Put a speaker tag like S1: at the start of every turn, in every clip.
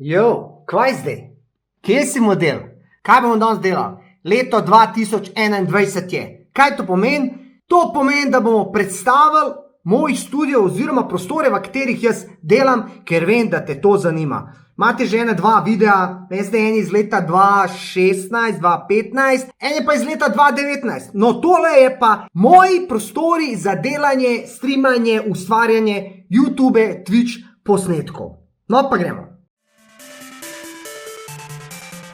S1: Jo, kvaj zdaj? Kje si model? Kaj bomo danes delali? Leto 2021 je. Kaj to pomeni? To pomeni, da bomo predstavili moj studio oziroma prostore, v katerih jaz delam, ker vem, da te to zanima. Imate že dva videa, veste, en iz leta 2016, 2015, en je pa iz leta 2019. No, tole je pa moji prostori za delanje, streamanje, ustvarjanje YouTube, Twitch posnetkov. No, pa gremo.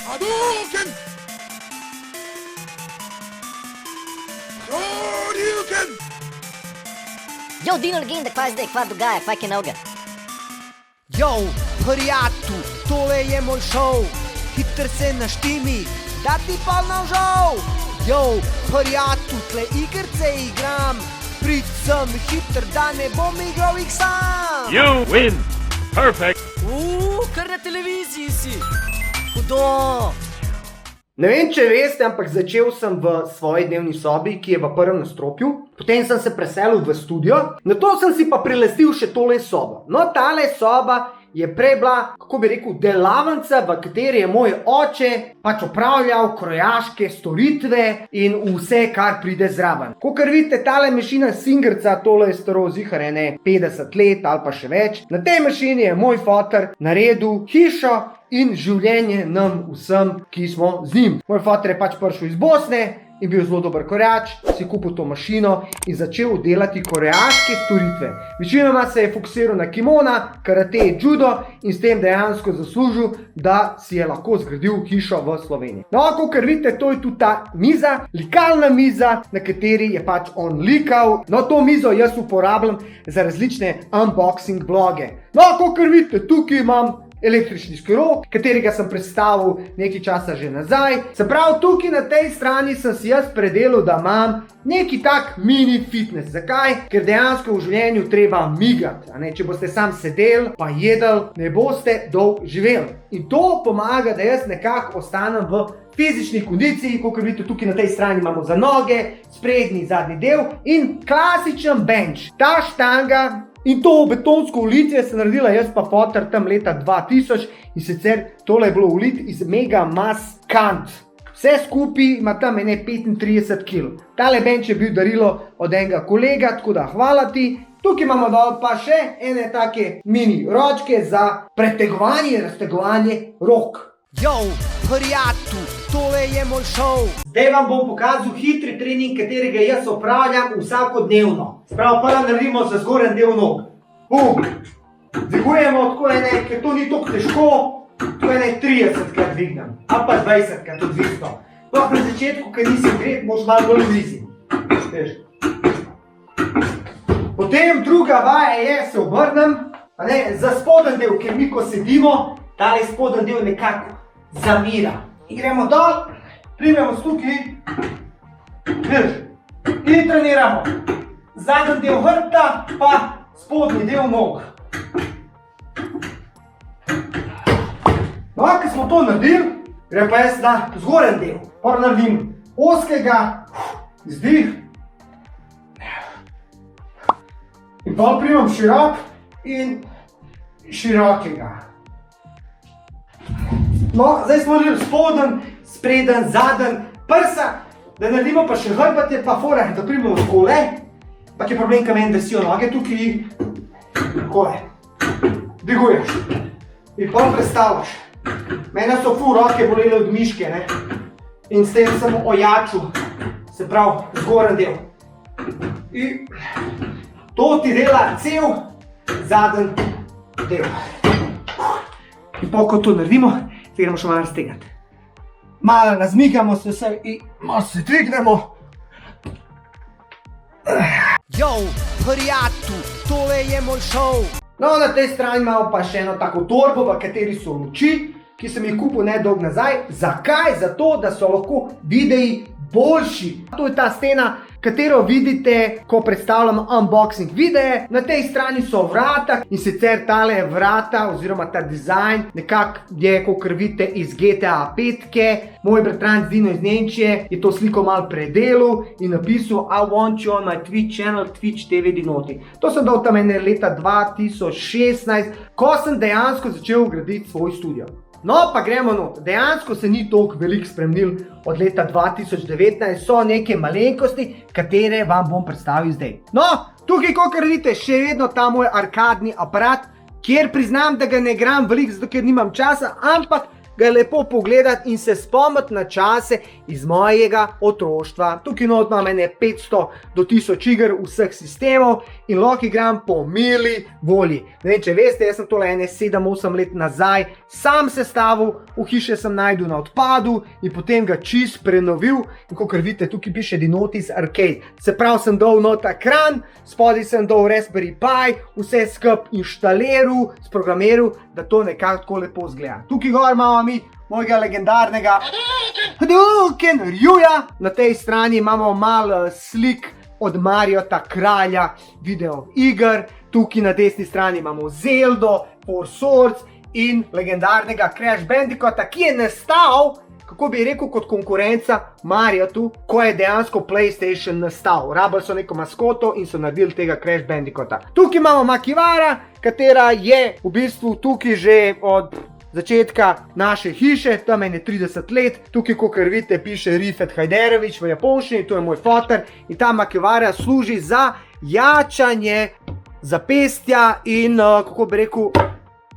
S2: Hadouken! Hadouken!
S3: Yo, Dino Legenda, kaj zdaj, kva dogaja, kaj je novega?
S4: Yo, prijatelj, tole je moj šov, hitro se naštimi, da ti pa nožov. Yo, prijatelj, tle igrice igram, prid sem hitr, da ne bom igral jih sam.
S2: You win! Perfect!
S4: Kar na televiziji si. Hudo.
S1: Ne vem, če veste, ampak začel sem v svoji dnevni sobi, ki je v prvem nadstropju. Potem sem se preselil v studio, nato sem si pa prilastil še tole sobo. No, tale soba je prej bila, kako bi rekel, delavnica, v kateri je moj oče pač opravljal krojaške storitve in vse, kar pride zraven. Kakor vidite, tale mašina Singerca, tole je staro zihar ene 50 let ali pa še več. Na tej mašini je moj foter naredil hišo in življenje nam vsem, ki smo z njim. Moj foter je pač prišel iz Bosne in bil zelo dober korjač, si kupil to mašino in začel delati korjaške storitve. Večinoma se je fokusiral na kimona, karate, judo in s tem dejansko zaslužil, da si je lahko zgradil hišo v Sloveniji. No, kakor vidite, to je tudi ta miza, likalna miza, na kateri je pač on likal. No, to mizo jaz uporabljam za različne unboxing bloge. No, kakor vidite, tukaj imam električni skoro, katerega sem predstavil nekaj časa že nazaj. Se pravi, tukaj na tej strani sem si jaz predelal, da imam neki tak mini fitness. Zakaj? Ker dejansko v življenju treba migati. Če boste sam sedeli pa jedli, ne boste dolgo živeli. In to pomaga, da jaz nekako ostanem v fizični kondiciji, kot vidite tukaj na tej strani imamo za noge, sprednji, zadnji del in klasičen bench. Ta štanga in to betonsko ulitje sem naredila jaz pa foter tam leta 2000 in sicer tole je bilo ulit iz Mega Mass Kant. Vse skupaj ima tam ene 35 kg. Tale bench je bil darilo od enega kolega, tako da hvala ti. Tukaj imamo dol pa še ene take mini ročke za pretegovanje, raztegovanje rok.
S4: Yo, prijatelj, tole je moj šov.
S1: Zdaj vam bom pokazal hitri trening, katerega jaz opravljam vsakodnevno. Spravo prvo naredimo za zgoren del nog. Dvigujemo tako ene, ker to ni toliko težko, tako ene 30krat dvignem, a pa 20krat odvisno. Pa pri začetku, ker nisi gret, moš malo bolj blizi. Potem druga vaja je, se obrnem, za spoden del, ker mi ko sedimo, tale spoden del nekako zamira. In gremo dol, primemo tukaj, in treniramo. Zadnji del hrbta, pa spodnji del nog. No, ko smo to naredili, grem pa jaz na zgoren del. Prvo naredim ozkega, izdih. In pa primem širok in širokega. No, zdaj smo naredili spoden, spreden, zaden, prsa, da naredimo pa še hrbate, pa fora, da primemo takole, pa je problem, kaj meni drsijo noge tukaj, takole, dviguješ in pol predstavljaš. Mene so ful roke bolele od miške, ne, in s tem sem ojačil, se pravi, zgoren del. In to ti dela cel zaden del. In pol, ko to naredimo, se gremo še malo raztegati. Malo razmigamo se vse in malo se dvignemo.
S4: Yo, prijatelj, tole je moj šov.
S1: No, na tej strani imamo pa še eno tako torbo, v kateri so luči, ki sem jih kupil nedolgo nazaj. Zakaj? Zato, da so lahko videi boljši. To je ta stena, katero vidite, ko predstavljam unboxing videe. Na tej strani so vrata in sicer tale vrata oziroma ta dizajn nekako je, kakor vidite, iz GTA 5. Moj bratranc Dino iz Nemčije je to sliko malo predelal in napisal I want you on my Twitch channel, Twitch TV Dinoti. To sem dal tam leta 2016, ko sem dejansko začel graditi svoj studio. No, pa gremo not. Dejansko se ni toliko veliko spremenil od leta 2019, so neke malenkosti, katere vam bom predstavil zdaj. No, tukaj, kot vidite, še vedno ta moj arkadni aparat, kjer priznam, da ga ne igram veliko, zato ker nimam časa, ampak ga je lepo pogledati in se spomniti na čase iz mojega otroštva. Tukaj not imam 500 do 1000 iger vseh sistemov in lahko igram po mili volji. Ne vem, če veste, jaz sem tole 7-8 let nazaj sam sestavil, v hiše sem najdel na odpadu in potem ga čist prenovil in kakor vidite, tukaj piše Dinotis Arcade. Se pravi, sem dal not ekran, spodaj sem dal Raspberry Pi, vse skup inštaliral, sprogramiral, da to nekako tako lepo izgleda. Tukaj gor imamo mi mojega legendarnega Hadouken Rjuja. Na tej strani imamo malo slik od Mariota, kralja video iger. Tukaj na desni strani imamo Zeldo, Four Swords in legendarnega Crash Bandicoota, ki je nastal, kako bi rekel, kot konkurenca Mariotu, ko je dejansko PlayStation nastal. Rabili so neko maskoto in so naredili tega Crash Bandicoota. Tukaj imamo Makivara, katera je v bistvu tukaj že od začetka naše hiše, tam je 30 let. Tukaj, kakor vidite, piše Rifet Hajderović v japonščini, to je moj foter in ta Makivara služi za jačanje zapestja in, kako bi rekel,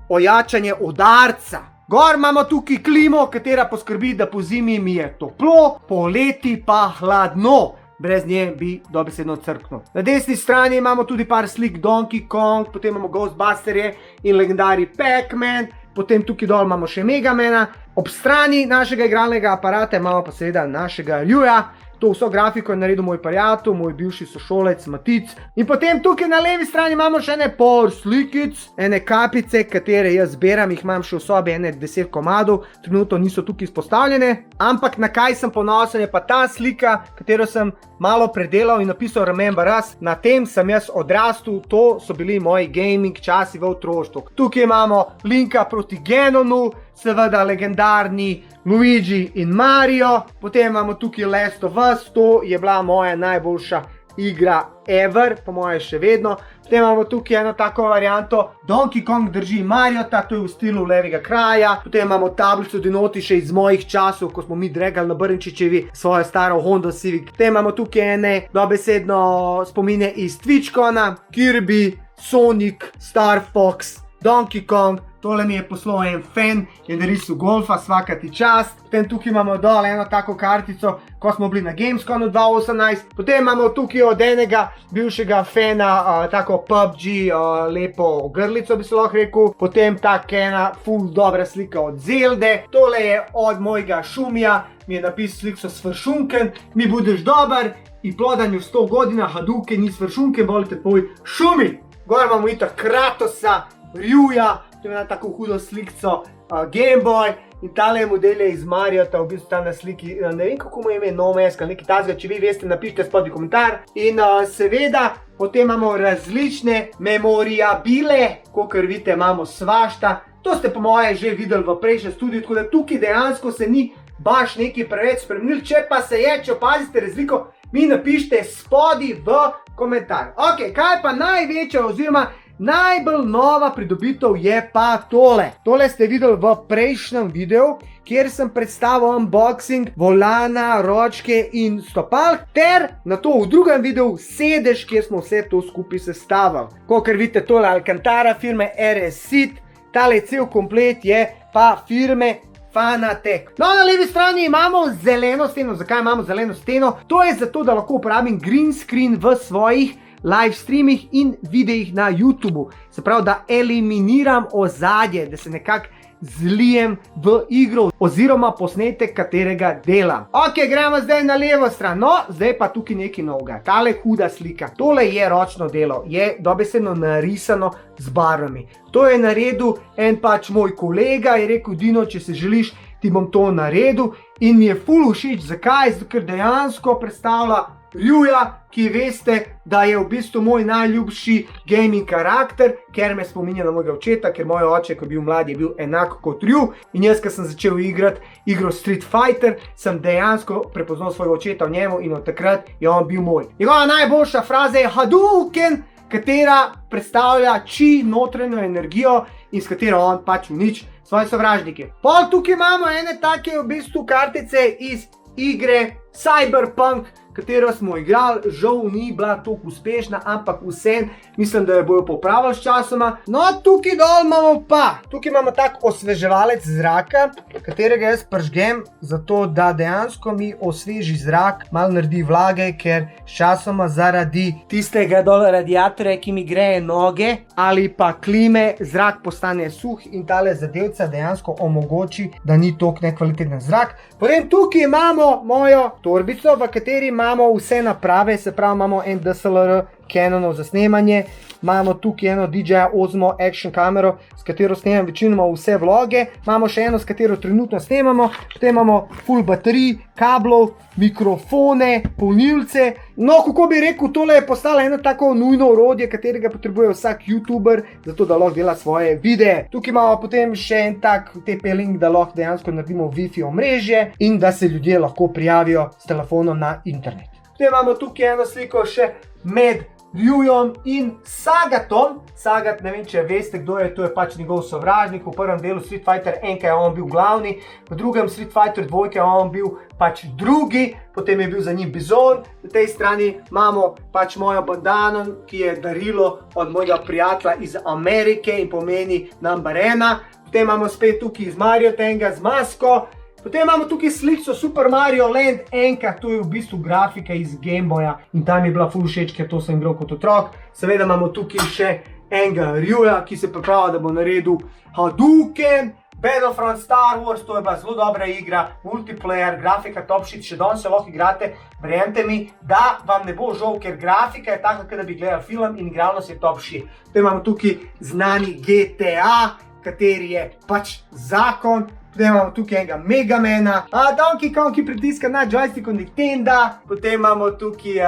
S1: ojačanje udarca. Gor imamo tukaj klimo, katera poskrbi, da po zimi mi je toplo, poleti pa hladno. Brez nje bi dobesedno crknil. Na desni strani imamo tudi par slik Donkey Kong, potem imamo Ghostbusterje in legendari Pac-Man, potem tukaj dol imamo še Megamana. Ob strani našega igralnega aparata imamo pa seveda našega Rjuja. To vso grafiko je naredil moj prijatelj, moj bivši sošolec Matic. In potem tukaj na levi strani imamo še ene par slikic, ene kapice, katere jaz zberam, jih imam še v sobi 10 komadov, trenutno niso tukaj izpostavljene. Ampak na kaj sem ponosen je pa ta slika, katero sem malo predelal in napisal Remember Us. Na tem sem jaz odrastel, to so bili moji gaming časi v otroštvu. Tukaj imamo linka proti Genonu, seveda legendarni Luigi in Mario, potem imamo tukaj Last of Us, to je bila moja najboljša igra ever, po moje še vedno. Potem imamo tukaj eno tako varianto, Donkey Kong drži Mariota, to je v stilu Levega kraja. Potem imamo tablico Dinoti še iz mojih časov, ko smo mi dregali na Brnčičevi svojo staro Honda Civic. Potem imamo tukaj ene dobesedno spomine iz TwitchCona, Kirby, Sonic, Star Fox, Donkey Kong. Tole mi je poslal en fan, je narisal golfa, svaka ti čast. Potem tukaj imamo dol eno tako kartico, ko smo bili na Gamesconu 2018. Potem imamo tukaj od enega bivšega fana tako PUBG, lepo grlico bi se lahko rekel. Potem tak ena ful dobra slika od Zelde. Tole je od mojega Šumija, mi je napisal sliko Svršunken, mi budeš dober i plodanju 100 godina Hadouken i Svršunken, volite tvoj Šumi. Gor imamo itak Kratosa, Rjuja, to je ena tako hudo slikco Game Boy in tale model je iz Mariota, v bistvu tam na sliki, ne vem kako mu je ime, No Mask ali nekaj tazga, če vi veste, napišite spodaj komentar. In seveda, potem imamo različne memoriabile, kakor vidite, imamo svašta. To ste po moje že videli v prejšnjem studiu, tako da tukaj dejansko se ni baš nekaj preveč spremenil. Če pa se je, če opazite razliko, mi napišite spodaj v komentar. Ok, kaj pa največja oziroma najbolj nova pridobitev je pa tole. Tole ste videli v prejšnjem videu, kjer sem predstavil unboxing volana, ročke in stopalk, ter na to v drugem videu sedež, kjer smo vse to skupaj sestavili. Kakor vidite, tole Alcantara firme RS-SIT, tale cel komplet je pa firme Fanatec. No, na levi strani imamo zeleno steno. Zakaj imamo zeleno steno? To je zato, da lahko uporabim green screen v svojih live streamih in videih na YouTubeu. Se pravi, da eliminiram ozadje, da se nekako zlijem v igro oziroma posnetek katerega delam. Ok, gremo zdaj na levo stran. No, zdaj pa tukaj nekaj novega. Tale huda slika. Tole je ročno delo. Je dobesedno narisano z barvami. To je naredil en pač moj kolega, je rekel, Dino, če se želiš, ti bom to naredil. In mi je ful všeč. Zakaj? Zato, ker dejansko predstavlja Rjuja, ki veste, da je v bistvu moj najljubši gaming karakter, ker me spominja na mojega očeta, ker moj oče, ko je bil mlad, je bil enak kot Rju. In jaz, ko sem začel igrati igro Street Fighter, sem dejansko prepoznal svojega očeta v njemu in od takrat je on bil moj. Njegova najboljša fraza je Hadouken, katera predstavlja chi notranjo energijo in s katero on pač uniči svoje sovražnike. Pol tukaj imamo ene take v bistvu kartice iz igre Cyberpunk, katero smo igrali, žal ni bila toliko uspešna, ampak vsem mislim, da jo bojo popravili s časoma. No, tukaj dol imamo tak osveževalec zraka, katerega jaz pržgem, zato da dejansko mi osveži zrak, malo naredi vlage, ker s časoma zaradi tistega dol radiatorja, ki mi greje noge, ali pa klime, zrak postane suh in tale zadevca dejansko omogoči, da ni toliko nekvaliteten zrak. Potem tukaj imamo mojo torbico, v kateri imamo vse naprave, se pravi imamo en DSLR Canonov za snemanje, imamo tukaj eno DJI Osmo Action kamero, s katero snemam večinoma vse vloge, imamo še eno, s katero trenutno snemamo, potem imamo full baterij, kablov, mikrofone, polnilce. No, kako bi rekel, tole je postalo eno tako nujno orodje, katerega potrebuje vsak YouTuber, zato da lahko dela svoje videe. Tukaj imamo potem še en tak TP-Link, da lahko dejansko naredimo Wi-Fi omrežje in da se ljudje lahko prijavijo s telefonom na internet. Potem imamo tukaj eno sliko še med Rjujom in Sagatom. Sagat, ne vem, če veste, kdo je, to je pač njegov sovražnik. V prvem delu Street Fighter 1 je on bil glavni, v drugem Street Fighter 2 je on bil pač drugi, potem je bil za njim Bizon. Na tej strani imamo pač mojo bandano, ki je darilo od mojega prijatelja iz Amerike in pomeni number 1. Potem imamo spet tukaj iz Mario Tenga z masko. Potem imamo tukaj sličico Super Mario Land 1, to je v bistvu grafika iz Game Boya in tam je bila ful všeč, ker to sem igral kot otrok. Seveda imamo tukaj še enega Rjuja, ki se pripravlja, da bo naredil Hadouken, Battlefront Star Wars, to je bila zelo dobra igra, multiplayer, grafika top shit, še danes se lahko igrate, verjemite mi, da vam ne bo žal, ker grafika je taka, da bi gledali film in igralnost je top shit. Potem imamo tukaj znani GTA, kateri je pač zakon. Potem imamo tukaj enega Megamana, Donkey Kong, ki pritiska na joystick od Nintenda. Potem imamo tukaj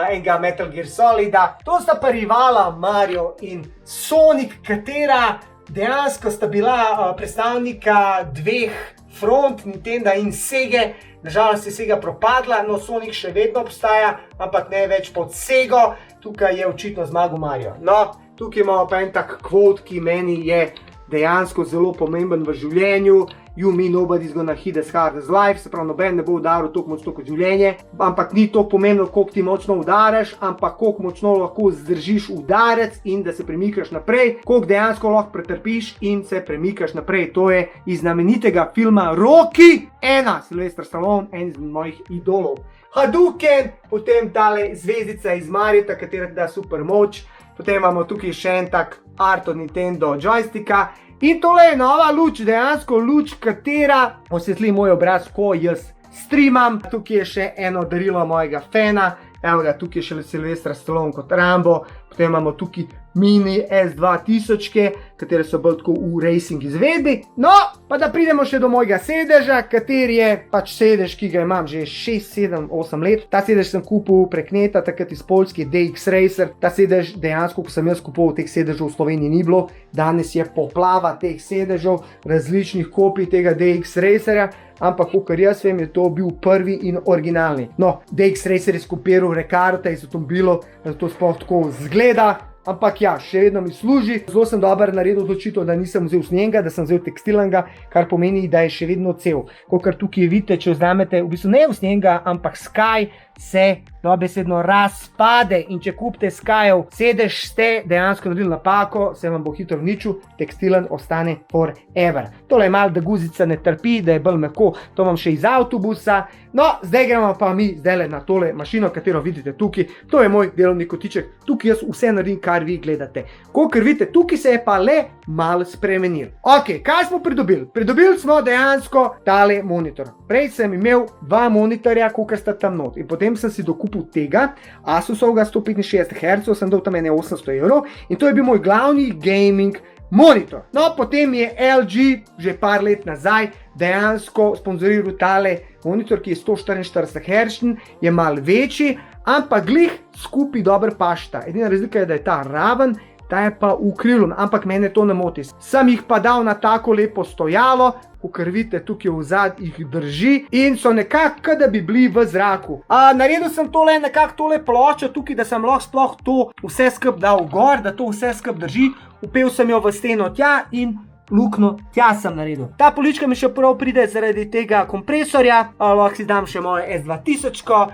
S1: enega Metal Gear Solida. To sta pa rivala Mario in Sonic, katera dejansko sta bila predstavnika dveh front, Nintenda in Sega. Nažalost je Sega propadla, no Sonic še vedno obstaja, ampak ne več pod Sego. Tukaj je očitno zmagal Mario. No, tukaj imamo pa en tak quote, ki meni je dejansko zelo pomemben v življenju. You mean nobody's gonna hit as hard as life, se pravi, noben ne bo udaril toliko močno kot življenje, ampak ni to pomembno, koliko ti močno udaraš, ampak koliko močno lahko zdržiš udarec in da se premikaš naprej, koliko dejansko lahko pretrpiš in se premikaš naprej. To je iz znamenitega filma Rocky 1, Sylvester Stallone, en iz mojih idolov. Hadouken, potem tale zvezdica iz Mariota, katera da super moč, potem imamo tukaj še en tak art od Nintendo joysticka. In tole je nova luč, dejansko luč, katera osvetli moj obraz, ko jaz streamam. Tukaj je še eno darilo mojega fana, evo ga, tukaj je še Sylvester Stallone kot Rambo, potem imamo tukaj mini S2000, katere so bolj tako v racing izvedbi. No, pa da pridemo še do mojega sedeža, kateri je pač sedež, ki ga imam že 6, 7, 8 let. Ta sedež sem kupil prek neta, takrat iz Poljske, DX Racer. Ta sedež dejansko, ko sem jaz kupoval, teh sedežev v Sloveniji ni bilo. Danes je poplava teh sedežev, različnih kopij tega DX Racerja, ampak kakor jaz vem, je to bil prvi in originalni. No, DX Racer je skopiral Rekarta iz avtomobilov, zato sploh tako zgleda. Ampak ja, še vedno mi služi. Zelo sem dober naredil odločitev, da nisem vzel snega, da sem vzel tekstilnega, kar pomeni, da je še vedno cel. Kakor tukaj vidite, če vzamete, v bistvu ne snega, ampak Sky se dobesedno razpade in če kupite Skyjev sedež, ste dejansko naredili napako, se vam bo hitro uničil, tekstilen ostane forever. Tole je malo, da guzica ne trpi, da je bolj mehko, to imam še iz avtobusa. No, zdaj gremo pa mi zdaj na tole mašino, katero vidite tukaj. To je moj delovni kotiček, tukaj jaz vse naredim, kar vi gledate. Kakor vidite, tukaj se je pa le malo spremenil. Ok, kaj smo pridobili? Pridobili smo dejansko tale monitor. Prej sem imel dva monitorja, kakor sta tam not. In potem sem si dokupil tega, Asusovga 165 Hz, sem dal tam ene 800 € in to je bil moj glavni gaming monitor. No, potem je LG že par let nazaj dejansko sponzoriral tale monitor, ki je 144 Hz, je malo večji, ampak glih skupaj dobro pašta. Edina razlika je, da je ta raven, ta je pa ukriljen, ampak mene to ne moti. Sem jih pa dal na tako lepo stojalo, kakor vidite tukaj v zadnji jih drži in so nekako, da bi bili v zraku. Naredil sem tole nekako tole ploščo tukaj, da sem lahko sploh to vse skup dal gor, da to vse skup drži. Upel sem jo v steno tja in luknjo tja sem naredil. Ta polička mi še prav pride zaradi tega kompresorja, lahko si dam še mojo S2000-ko,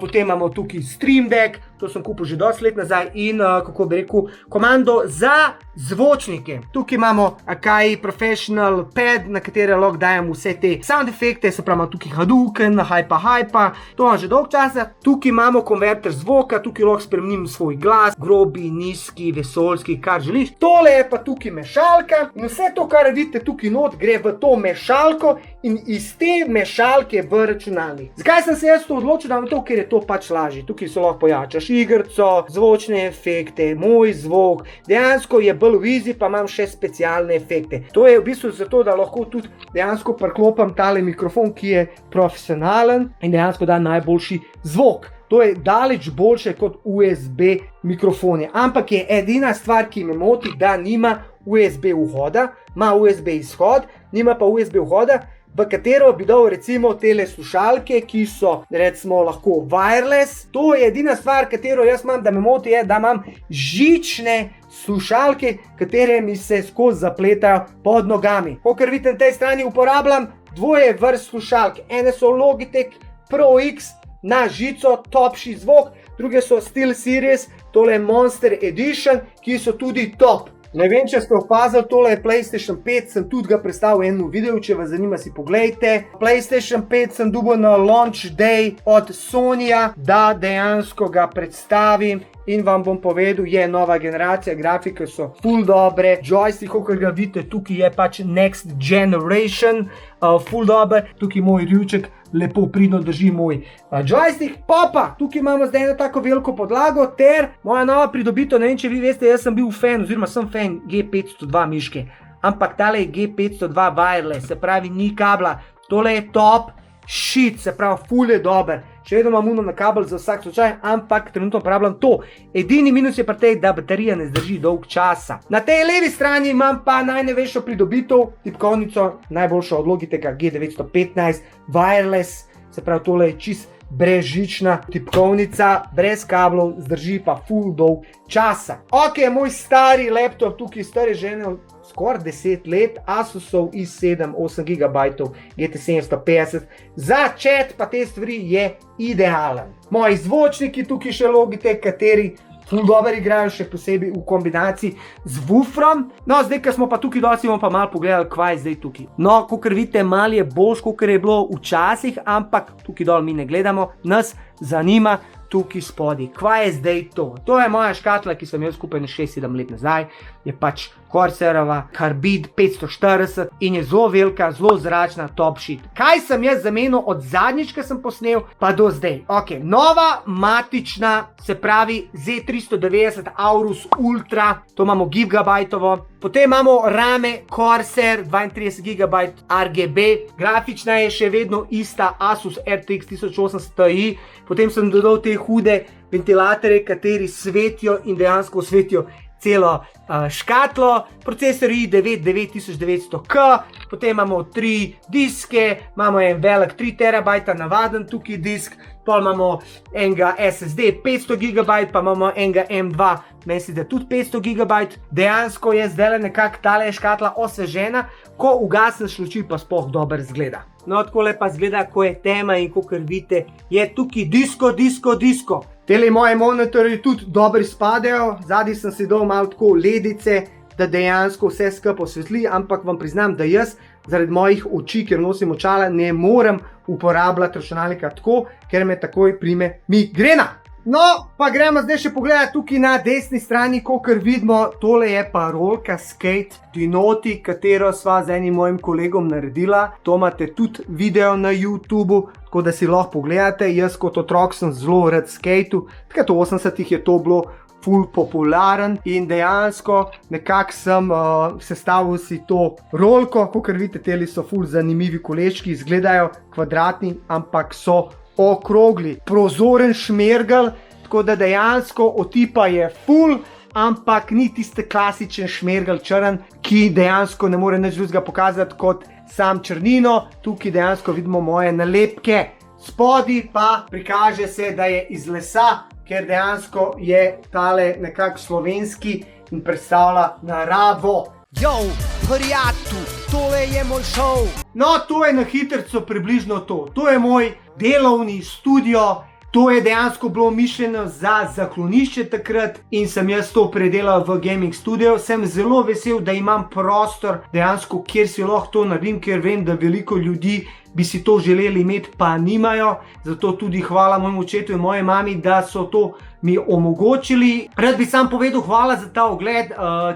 S1: potem imamo tukaj Stream Deck, to sem kupil že dosti let nazaj in, kako bi rekel, komando za zvočnike. Tukaj imamo Akai Professional Pad, na katere lahko dajem vse te sound efekte, se pravi tukaj Hadouken, Hypa, to imam že dolg časa. Tukaj imamo konverter zvoka, tukaj lahko spremenim svoj glas, grobi, nizki, vesoljski, kar želiš. Tole je pa tukaj mešalka in vse to, kar vidite tukaj not, gre v to mešalko in iz te mešalke v računalnik. Zakaj sem se jaz to odločil? Ker je to pač lažje. Tukaj se lahko pojačaš igrico, zvočne efekte, moj zvok, dejansko je bolj v easy, pa imam še specialne efekte. To je v bistvu zato, da lahko tudi dejansko priklopim tale mikrofon, ki je profesionalen in dejansko da najboljši zvok. To je daleč boljše kot USB mikrofoni, ampak je edina stvar, ki me moti, da nima USB vhoda, ima USB izhod, nima pa USB vhoda, v katero bi dal recimo tele slušalke, ki so recimo lahko wireless. To je edina stvar, katero jaz imam, da me moti, je, da imam žične slušalke, katere mi se skozi zapletajo pod nogami. Kakor vidite na tej strani uporabljam dvoje vrst slušalk. Ene so Logitech Pro X na žico, topši zvok, druge so SteelSeries, tole Monster Edition, ki so tudi top. Ne vem, če ste opazili, tole je PlayStation 5, sem tudi ga predstavil v enem videu, če vas zanima, si poglejte. PlayStation 5 sem dobil na launch day od Sonyja, da dejansko ga predstavim in vam bom povedal, je nova generacija, grafike so ful dobre, joystick, kakor ga vidite, tukaj je pač next generation, ful dober, tukaj moj rjuček lepo pridno drži moj joystick. Pa, tukaj imamo zdaj eno tako veliko podlago, ter moja nova pridobitev, ne vem, če vi veste, jaz sem bil fan, oziroma sem fan G502 miške, ampak tale je G502 wireless, se pravi ni kabla, tole je top shit, se pravi ful je dober. Še vedno imam uno na kabel za vsak slučaj, ampak trenutno uporabljam to. Edini minus je pri tej, da baterija ne zdrži dolg časa. Na tej levi strani imam pa najnovejšo pridobitev, tipkovnico, najboljšo od Logitecha G915 wireless, se pravi tole je čist brezžična tipkovnica, brez kablov, zdrži pa ful dolg časa. Ok, moj stari laptop, tukaj stari žene skoraj 10 let, Asusov i7 8 GB GT750, za chat pa te stvari je idealen. Moji zvočniki tukaj še Logitech, kateri ful dobro igrajo, še posebej v kombinaciji z woofrom. No, zdaj, ko smo pa tukaj dosti, bomo pa malo pogledali, kva je zdaj tukaj. No, kakor vidite, malo je boljš, kakor je bilo včasih, ampak tukaj dol mi ne gledamo, nas zanima tukaj spodaj. Kva je zdaj to? To je moja škatla, ki sem jo skupaj 6-7 let nazaj, je pač Corsairova Carbide 540 in je zelo velika, zelo zračna, top shit. Kaj sem jaz zamenil od zadnjič, ko sem posnel, pa do zdaj? Ok, nova matična, se pravi Z390 Aorus Ultra, to imamo gigabajtovo, potem imamo rame Corsair 32 GB RGB, grafična je še vedno ista Asus RTX 1080 Ti, potem sem dodal te hude ventilatorje, kateri svetijo in dejansko svetijo celo škatlo, procesor i9 9900K, potem imamo 3 diske, imamo en velik 3 TB navaden tukaj disk, pol imamo enega SSD 500 GB, pa imamo enega M2, meni se da tudi 500 GB, dejansko je zdaj nekako tale škatla osvežena, ko ugasneš luči pa sploh dobro zgleda. No, takole pa zgleda, ko je tema in kakor vidite, je tukaj disko. Tele moje monitorji tudi dobro spadajo, zadnji sem si dal malo tako ledice, da dejansko vse skupaj osvetli, ampak vam priznam, da jaz zaradi mojih oči, ker nosim očala, ne morem uporabljati računalnika tako, ker me takoj prime migrena. No, pa gremo zdaj še pogledati tukaj na desni strani, kakor vidimo, tole je pa rolka skate Dinoti, katero sva z enim mojim kolegom naredila. To imate tudi video na YouTubeu, tako da si lahko pogledate. Jaz kot otrok sem zelo rad skateu, takrat v 80-ih je to bilo ful popularen in dejansko nekako sem sestavil si to rolko, kakor vidite, teli so ful zanimivi kolečki, izgledajo kvadratni, ampak so okrogli, prozoren šmergelj, tako da dejansko otipa je full, ampak ni tiste klasičen šmergelj črn, ki dejansko ne more nič drugega pokazati kot sam črnino. Tukaj dejansko vidimo moje nalepke. Spodaj pa prikaže se, da je iz lesa, ker dejansko je tale nekako slovenski in predstavlja naravo.
S4: Yo, prijatelj, tole je moj šov.
S1: No, to je na hitrico približno to. To je moj delovni studio. To je dejansko bilo mišljeno za zaklonišče takrat in sem jaz to predelal v gaming studio. Sem zelo vesel, da imam prostor dejansko, kjer si lahko to naredim, ker vem, da veliko ljudi bi si to želeli imeti, pa nimajo. Zato tudi hvala mojemu očetu in moji mami, da so to mi omogočili. Rad bi sam povedal hvala za ta ogled.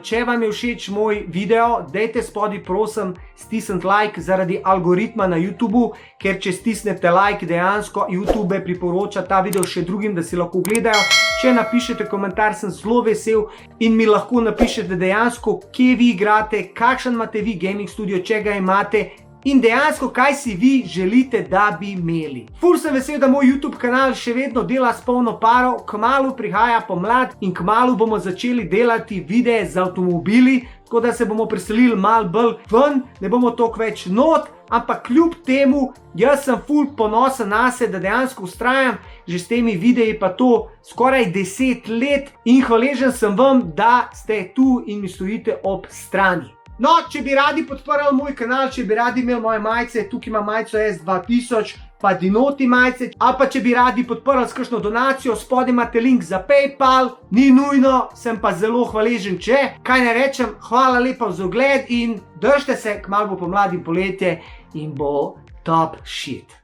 S1: Če vam je všeč moj video, dajte spodaj prosim stisniti like zaradi algoritma na YouTubeu, ker če stisnete like, dejansko YouTube priporoča ta video še drugim, da si lahko gledajo. Če napišete komentar, sem zelo vesel in mi lahko napišete dejansko, kje vi igrate, kakšen imate vi gaming studio, če ga imate in dejansko, kaj si vi želite, da bi imeli. Ful sem vesel, da moj YouTube kanal še vedno dela s polno paro, kmalu prihaja pomlad in kmalu bomo začeli delati videe z avtomobili, tako da se bomo preselili malo bolj ven, ne bomo toliko več not, ampak kljub temu, jaz sem ful ponosen nase, da dejansko vztrajam že s temi videi pa to skoraj 10 let in hvaležen sem vam, da ste tu in mi stojite ob strani. No, če bi radi podprli moj kanal, če bi radi imeli moje majice, tukaj imam majico S2000, pa Dinoti majice, ali pa če bi radi podprli s kakšno donacijo, spodaj imate link za PayPal, ni nujno, sem pa zelo hvaležen, če. Kaj ne rečem, hvala lepa za ogled in držite se, kmalu bo pomlad in poletje in bo top shit.